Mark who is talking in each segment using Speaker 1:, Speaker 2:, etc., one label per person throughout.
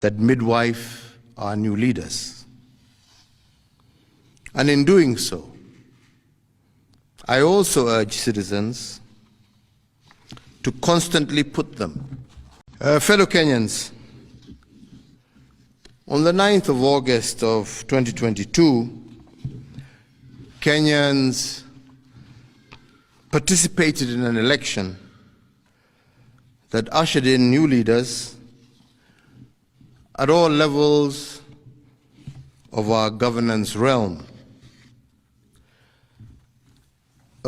Speaker 1: that midwife our new leaders. And in doing so, I also urge citizens to constantly put them. Fellow Kenyans, on the 9th of August of 2022, Kenyans participated in an election that ushered in new leaders at all levels of our governance realm.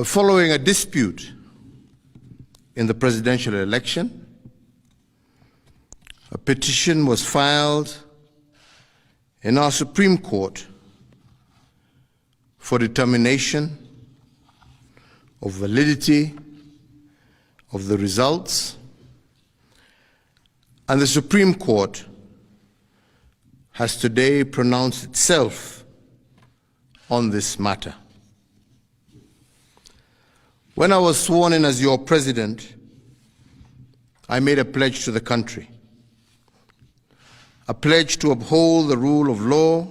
Speaker 1: Following a dispute in the presidential election, a petition was filed in our Supreme Court for determination of validity of the results, and the Supreme Court has today pronounced itself on this matter. When I was sworn in as your president, I made a pledge to the country, a pledge to uphold the rule of law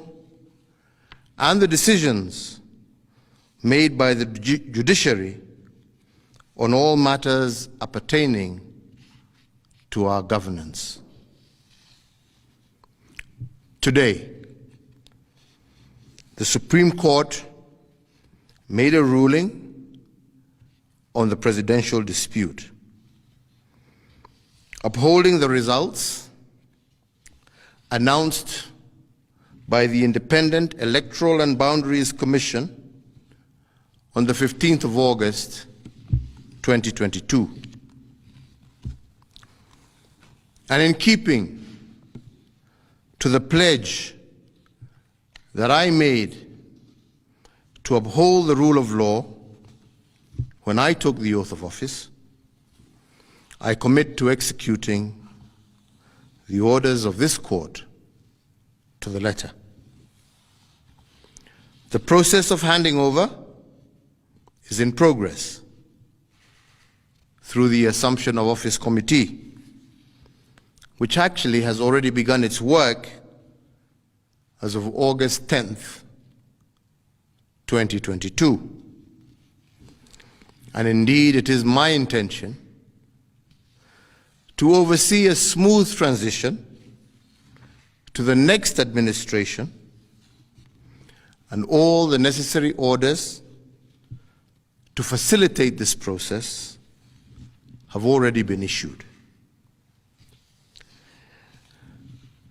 Speaker 1: and the decisions made by the judiciary on all matters appertaining to our governance. Today, the Supreme Court made a ruling on the presidential dispute, upholding the results announced by the Independent Electoral and Boundaries Commission on the 15th of August, 2022. And in keeping to the pledge that I made to uphold the rule of law when I took the oath of office, I commit to executing the orders of this court to the letter. The process of handing over is in progress through the Assumption of Office Committee, which actually has already begun its work as of August 10th, 2022. And indeed, it is my intention to oversee a smooth transition to the next administration, and all the necessary orders to facilitate this process have already been issued.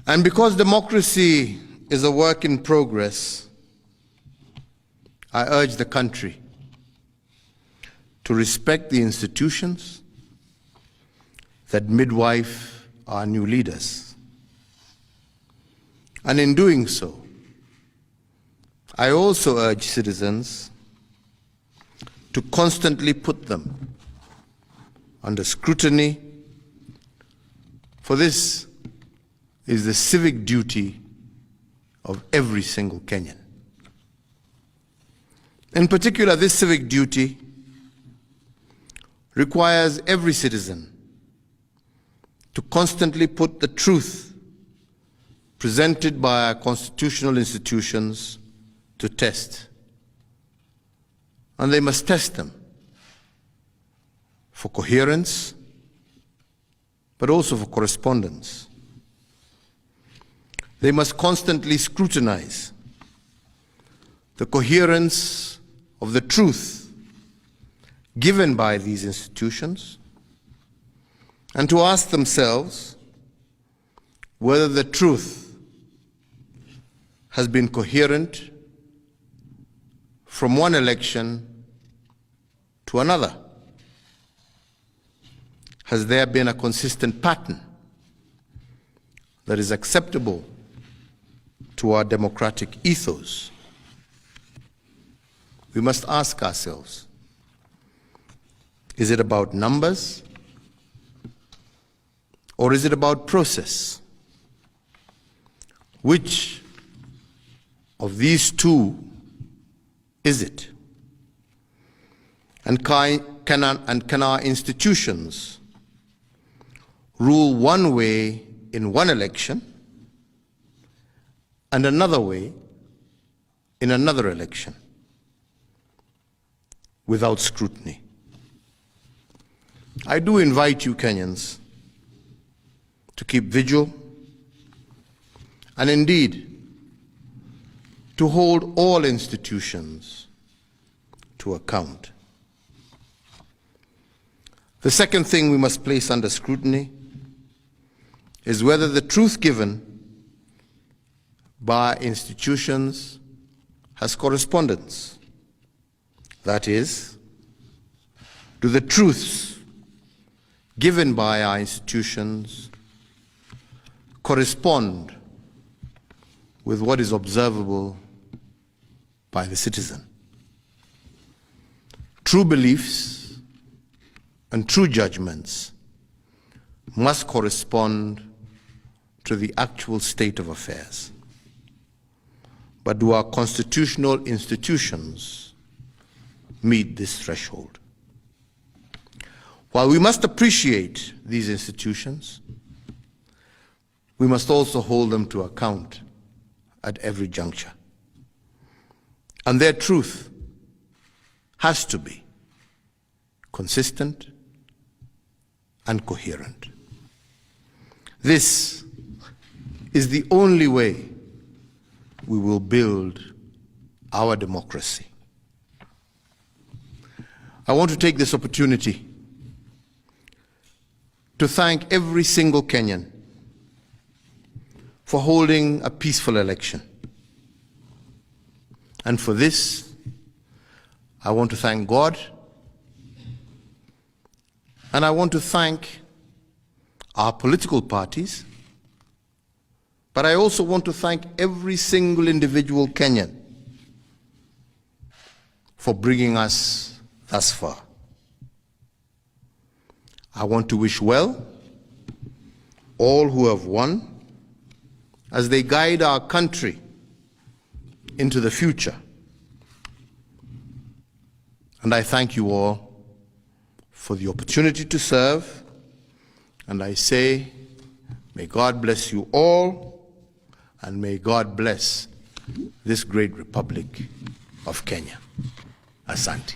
Speaker 1: And because democracy is a work in progress, I urge the country to respect the institutions that midwife our new leaders. And in doing so, I also urge citizens to constantly put them under scrutiny, for this is the civic duty of every single Kenyan. In particular, this civic duty requires every citizen to constantly put the truth presented by our constitutional institutions to test. And they must test them for coherence, but also for correspondence. They must constantly scrutinize the coherence of the truth given by these institutions, and to ask themselves whether the truth has been coherent from one election to another. Has there been a consistent pattern that is acceptable to our democratic ethos? We must ask ourselves, is it about numbers, or is it about process? Which of these two is it? And can our institutions rule one way in one election and another way in another election without scrutiny. I do invite you, Kenyans, to keep vigil and indeed to hold all institutions to account. The second thing we must place under scrutiny is whether the truth given by institutions has correspondence. That is, do the truths given by our institutions correspond with what is observable by the citizen? True beliefs and true judgments must correspond to the actual state of affairs. But do our constitutional institutions meet this threshold? While we must appreciate these institutions, we must also hold them to account at every juncture. And their truth has to be consistent and coherent. This is the only way we will build our democracy. I want to take this opportunity to thank every single Kenyan for holding a peaceful election. And for this, I want to thank God, and I want to thank our political parties, but I also want to thank every single individual Kenyan for bringing us thus far. I want to wish well all who have won as they guide our country into the future. And I thank you all for the opportunity to serve, and I say, may God bless you all, and may God bless this great Republic of Kenya. Asante.